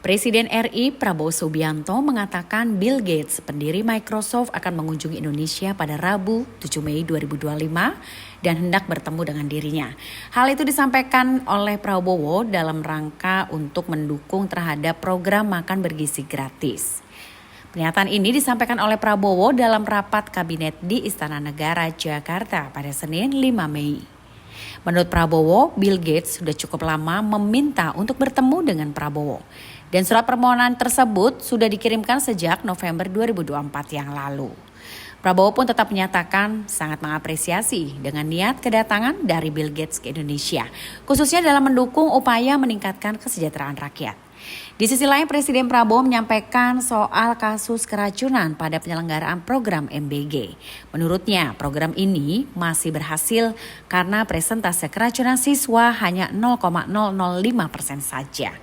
Presiden RI Prabowo Subianto mengatakan Bill Gates, pendiri Microsoft, akan mengunjungi Indonesia pada Rabu 7 Mei 2025 dan hendak bertemu dengan dirinya. Hal itu disampaikan oleh Prabowo dalam rangka untuk mendukung terhadap program makan bergizi gratis. Pernyataan ini disampaikan oleh Prabowo dalam rapat kabinet di Istana Negara, Jakarta pada Senin 5 Mei. Menurut Prabowo, Bill Gates sudah cukup lama meminta untuk bertemu dengan Prabowo. Dan surat permohonan tersebut sudah dikirimkan sejak November 2024 yang lalu. Prabowo pun tetap menyatakan sangat mengapresiasi dengan niat kedatangan dari Bill Gates ke Indonesia, khususnya dalam mendukung upaya meningkatkan kesejahteraan rakyat. Di sisi lain, Presiden Prabowo menyampaikan soal kasus keracunan pada penyelenggaraan program MBG. Menurutnya, program ini masih berhasil karena presentase keracunan siswa hanya 0,005% saja.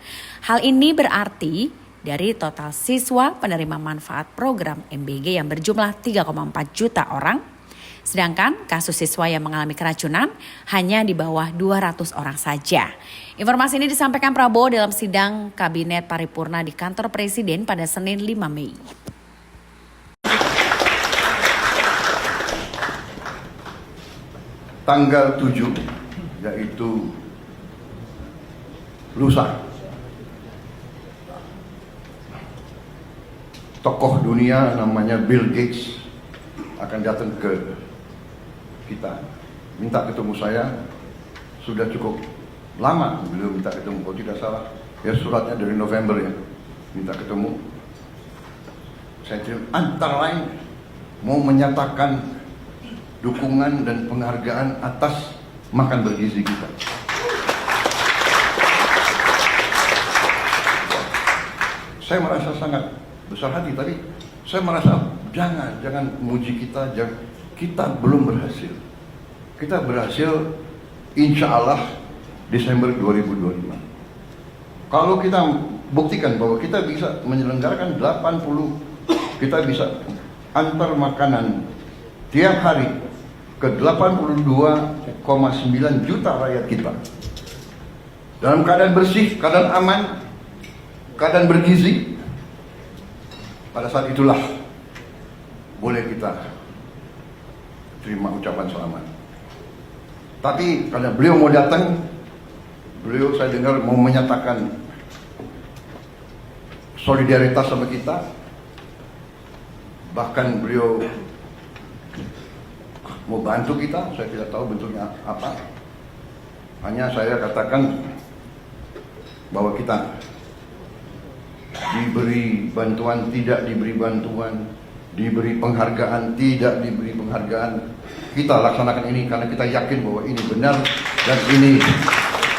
Hal ini berarti dari total siswa penerima manfaat program MBG yang berjumlah 3,4 juta orang, sedangkan kasus siswa yang mengalami keracunan hanya di bawah 200 orang saja. Informasi ini disampaikan Prabowo dalam sidang Kabinet Paripurna di kantor Presiden pada Senin 5 Mei. Tanggal 7, yaitu lusa, tokoh dunia namanya Bill Gates akan datang ke kita, minta ketemu saya. Sudah cukup lama beliau minta ketemu, kalau tidak salah ya suratnya dari November ya, minta ketemu. Saya terima, antara lain mau menyatakan dukungan dan penghargaan atas makan bergizi kita. Saya merasa sangat besar hati, tapi saya merasa jangan muji kita, kita belum berhasil. Kita berhasil insya Allah Desember 2025. Kalau kita buktikan bahwa kita bisa menyelenggarakan 80, kita bisa antar makanan tiap hari ke 82,9 juta rakyat kita dalam keadaan bersih, keadaan aman, keadaan bergizi. Pada saat itulah boleh kita terima ucapan selamat. Tapi karena beliau mau datang, beliau saya dengar mau menyatakan solidaritas sama kita. Bahkan beliau mau bantu kita, saya tidak tahu bentuknya apa. Hanya saya katakan bahwa kita diberi bantuan, tidak diberi bantuan, diberi penghargaan, tidak diberi penghargaan, kita laksanakan ini karena kita yakin bahwa ini benar dan ini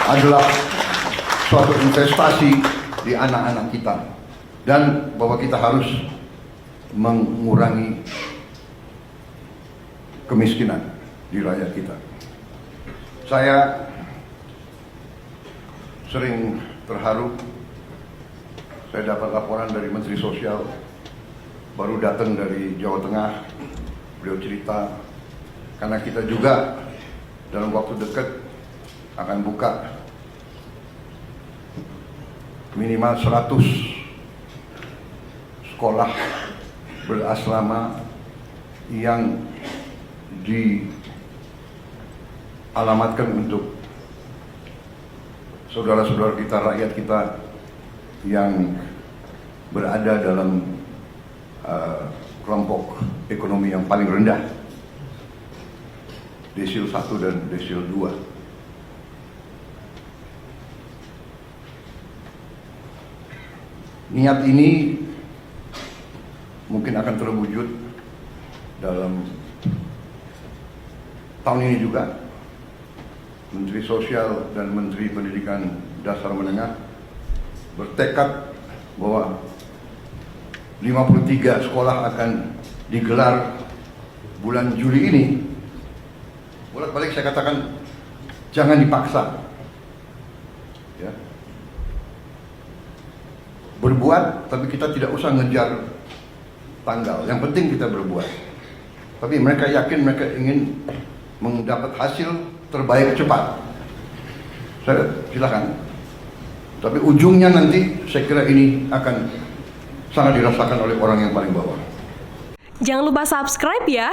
adalah suatu investasi di anak-anak kita, dan bahwa kita harus mengurangi kemiskinan di rakyat kita. Saya sering terharu. Saya dapat laporan dari Menteri Sosial, baru datang dari Jawa Tengah. Beliau cerita, karena kita juga dalam waktu dekat akan buka minimal 100 sekolah berasrama yang dialamatkan untuk saudara-saudara kita, rakyat kita yang berada dalam kelompok ekonomi yang paling rendah, desil 1 dan desil 2. Niat ini mungkin akan terwujud dalam tahun ini juga. Menteri Sosial dan Menteri Pendidikan Dasar Menengah bertekad bahwa 53 sekolah akan digelar bulan Juli ini. Bolak-balik saya katakan jangan dipaksa, ya. Berbuat, tapi kita tidak usah ngejar tanggal. Yang penting kita berbuat. Tapi mereka yakin, mereka ingin mendapat hasil terbaik cepat. Saya silakan. Tapi ujungnya nanti saya kira ini akan sangat dirasakan oleh orang yang paling bawah. Jangan lupa subscribe ya.